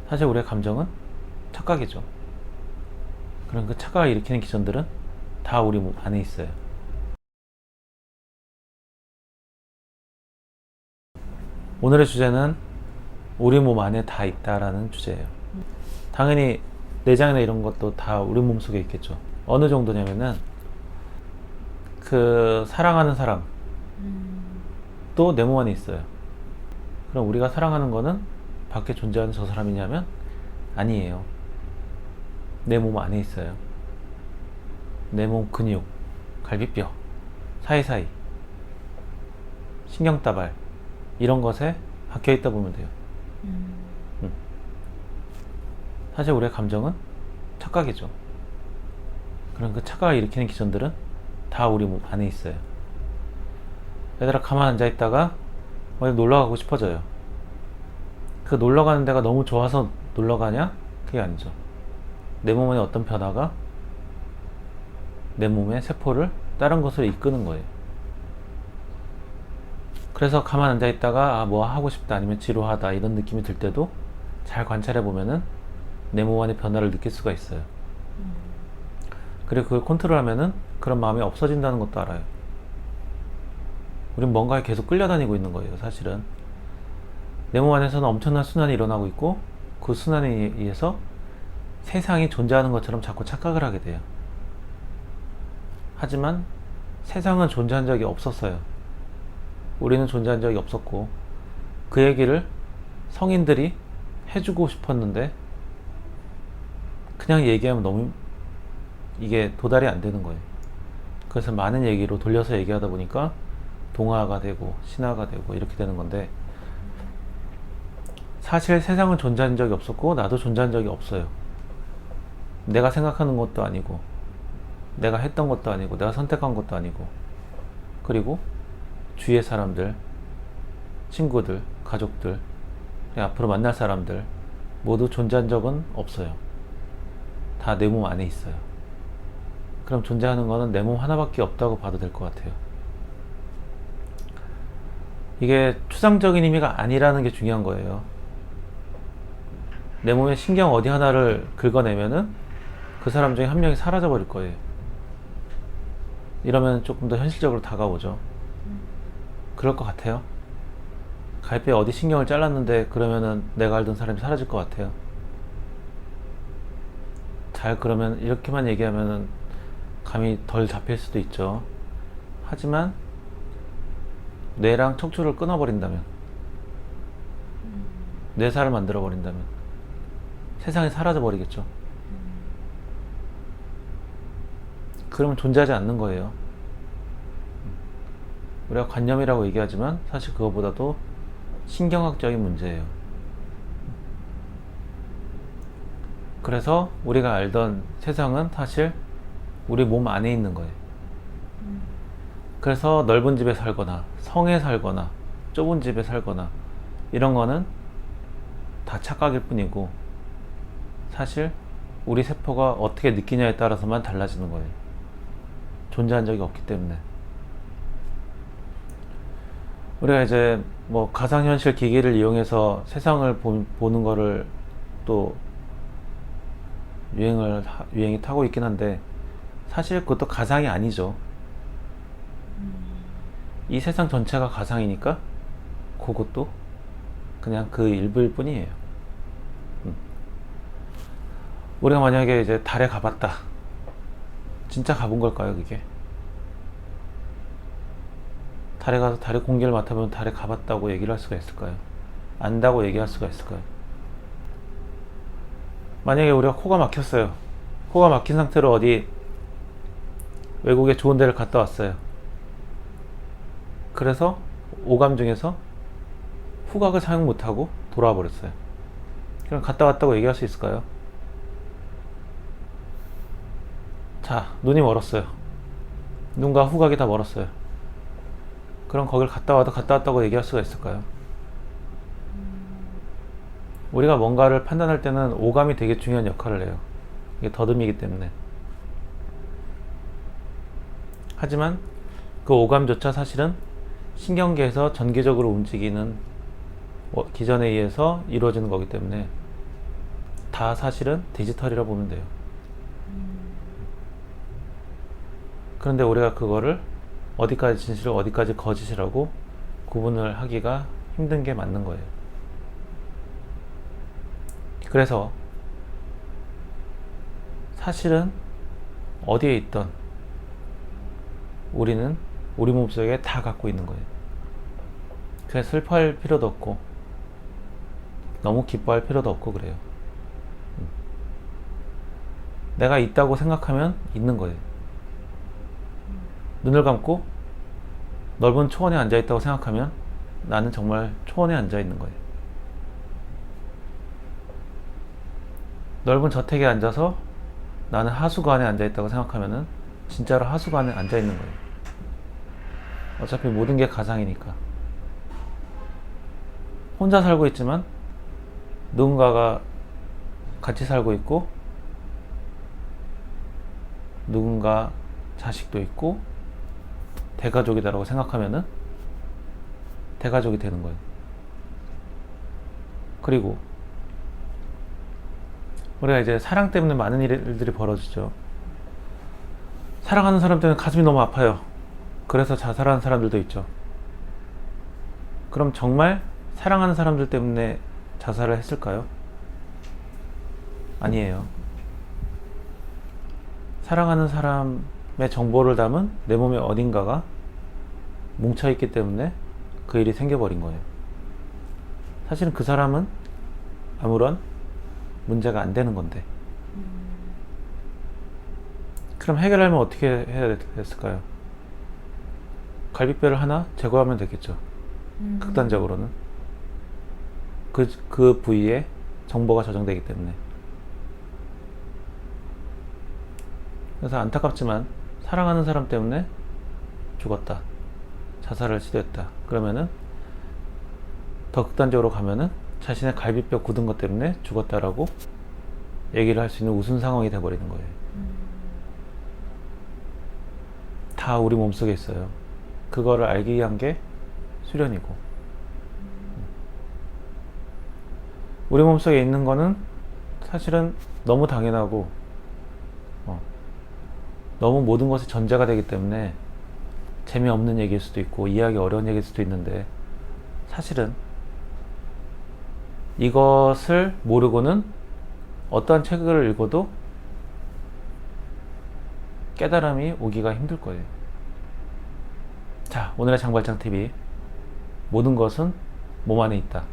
사실 우리의 감정은 착각이죠. 그럼 그 착각을 일으키는 기전들은 다 우리 몸 안에 있어요. 오늘의 주제는 우리 몸 안에 다 있다라는 주제예요. 당연히 내장이나 이런 것도 다 우리 몸 속에 있겠죠. 어느 정도냐면은 그 사랑하는 사람도 내 몸 안에 있어요. 그럼 우리가 사랑하는 거는 밖에 존재하는 저 사람이냐면 아니에요. 내 몸 안에 있어요. 내 몸 근육, 갈비뼈, 사이사이, 신경다발 이런 것에 박혀 있다 보면 돼요. 사실 우리의 감정은 착각이죠. 그럼 그 착각을 일으키는 기전들은 다 우리 몸 안에 있어요. 얘들아 가만 앉아 있다가 어디 놀러 가고 싶어져요. 그 놀러 가는 데가 너무 좋아서 놀러 가냐? 그게 아니죠. 내 몸에 어떤 변화가 내 몸의 세포를 다른 곳으로 이끄는 거예요. 그래서 가만 앉아 있다가 뭐 하고 싶다 아니면 지루하다 이런 느낌이 들 때도 잘 관찰해 보면은 내 몸 안의 변화를 느낄 수가 있어요. 그리고 그걸 컨트롤하면은 그런 마음이 없어진다는 것도 알아요. 우린 뭔가에 계속 끌려다니고 있는 거예요, 사실은. 내 몸 안에서는 엄청난 순환이 일어나고 있고 그 순환에 의해서 세상이 존재하는 것처럼 자꾸 착각을 하게 돼요. 하지만 세상은 존재한 적이 없었어요. 우리는 존재한 적이 없었고 그 얘기를 성인들이 해주고 싶었는데 그냥 얘기하면 너무 이게 도달이 안 되는 거예요. 그래서 많은 얘기로 돌려서 얘기하다 보니까 동화가 되고 신화가 되고 이렇게 되는 건데 사실 세상은 존재한 적이 없었고 나도 존재한 적이 없어요. 내가 생각하는 것도 아니고 내가 했던 것도 아니고 내가 선택한 것도 아니고 그리고 주위의 사람들, 친구들, 가족들, 앞으로 만날 사람들 모두 존재한 적은 없어요. 다 내 몸 안에 있어요. 그럼 존재하는 거는 내 몸 하나밖에 없다고 봐도 될 것 같아요. 이게 추상적인 의미가 아니라는 게 중요한 거예요. 내 몸의 신경 어디 하나를 긁어내면은 그 사람 중에 한 명이 사라져 버릴 거예요. 이러면 조금 더 현실적으로 다가오죠. 그럴 것 같아요. 갈비에 어디 신경을 잘랐는데 그러면은 내가 알던 사람이 사라질 것 같아요. 잘 그러면 이렇게만 얘기하면은 감이 덜 잡힐 수도 있죠. 하지만 뇌랑 척추를 끊어버린다면 뇌사를 만들어버린다면 세상이 사라져버리겠죠. 그러면 존재하지 않는 거예요. 우리가 관념이라고 얘기하지만 사실 그거보다도 신경학적인 문제예요. 그래서 우리가 알던 세상은 사실 우리 몸 안에 있는 거예요. 그래서 넓은 집에 살거나 성에 살거나 좁은 집에 살거나 이런 거는 다 착각일 뿐이고 사실 우리 세포가 어떻게 느끼냐에 따라서만 달라지는 거예요. 존재한 적이 없기 때문에. 우리가 이제 뭐 가상현실 기기를 이용해서 세상을 보는 거를 또 유행이 타고 있긴 한데 사실 그것도 가상이 아니죠. 이 세상 전체가 가상이니까 그것도 그냥 그 일부일 뿐이에요. 우리가 만약에 이제 달에 가봤다. 진짜 가본 걸까요, 그게? 달에 가서 달의 공기를 맡아보면 달에 가봤다고 얘기를 할 수가 있을까요? 안다고 얘기할 수가 있을까요? 만약에 우리가 코가 막혔어요. 코가 막힌 상태로 어디 외국에 좋은 데를 갔다 왔어요. 그래서 오감 중에서 후각을 사용 못하고 돌아와 버렸어요. 그럼 갔다 왔다고 얘기할 수 있을까요? 자, 눈이 멀었어요. 눈과 후각이 다 멀었어요. 그럼 거길 갔다 와도 갔다 왔다고 얘기할 수가 있을까요? 우리가 뭔가를 판단할 때는 오감이 되게 중요한 역할을 해요. 이게 더듬이기 때문에. 하지만 그 오감조차 사실은 신경계에서 전기적으로 움직이는 기전에 의해서 이루어지는 거기 때문에 다 사실은 디지털이라 보면 돼요. 그런데 우리가 그거를 어디까지 진실, 어디까지 거짓이라고 구분을 하기가 힘든 게 맞는 거예요. 그래서 사실은 어디에 있던 우리는 우리 몸속에 다 갖고 있는 거예요. 그래서 슬퍼할 필요도 없고 너무 기뻐할 필요도 없고 그래요. 내가 있다고 생각하면 있는 거예요. 눈을 감고 넓은 초원에 앉아 있다고 생각하면 나는 정말 초원에 앉아 있는 거예요. 넓은 저택에 앉아서 나는 하수관에 앉아 있다고 생각하면은 진짜로 하수관에 앉아 있는 거예요. 어차피 모든 게 가상이니까. 혼자 살고 있지만 누군가가 같이 살고 있고 누군가 자식도 있고 대가족이다라고 생각하면은 대가족이 되는 거예요. 그리고 우리가 이제 사랑 때문에 많은 일들이 벌어지죠. 사랑하는 사람 때문에 가슴이 너무 아파요. 그래서 자살하는 사람들도 있죠. 그럼 정말 사랑하는 사람들 때문에 자살을 했을까요? 아니에요. 사랑하는 사람의 정보를 담은 내 몸의 어딘가가 뭉쳐있기 때문에 그 일이 생겨버린 거예요. 사실은 그 사람은 아무런 문제가 안 되는 건데. 그럼 해결하려면 어떻게 해야 됐을까요? 갈비뼈를 하나 제거하면 되겠죠. 극단적으로는. 그 부위에 정보가 저장되기 때문에. 그래서 안타깝지만 사랑하는 사람 때문에 죽었다. 자살을 시도했다. 그러면은 더 극단적으로 가면은 자신의 갈비뼈 굳은 것 때문에 죽었다라고 얘기를 할 수 있는 우스운 상황이 돼버리는 거예요. 다 우리 몸속에 있어요. 그거를 알기 위한 게 수련이고, 우리 몸속에 있는 거는 사실은 너무 당연하고 너무 모든 것이 전제가 되기 때문에 재미없는 얘기일 수도 있고 이해하기 어려운 얘기일 수도 있는데, 사실은 이것을 모르고는 어떠한 책을 읽어도 깨달음이 오기가 힘들 거예요. 자, 오늘의 장발장 TV. 모든 것은 몸 안에 있다.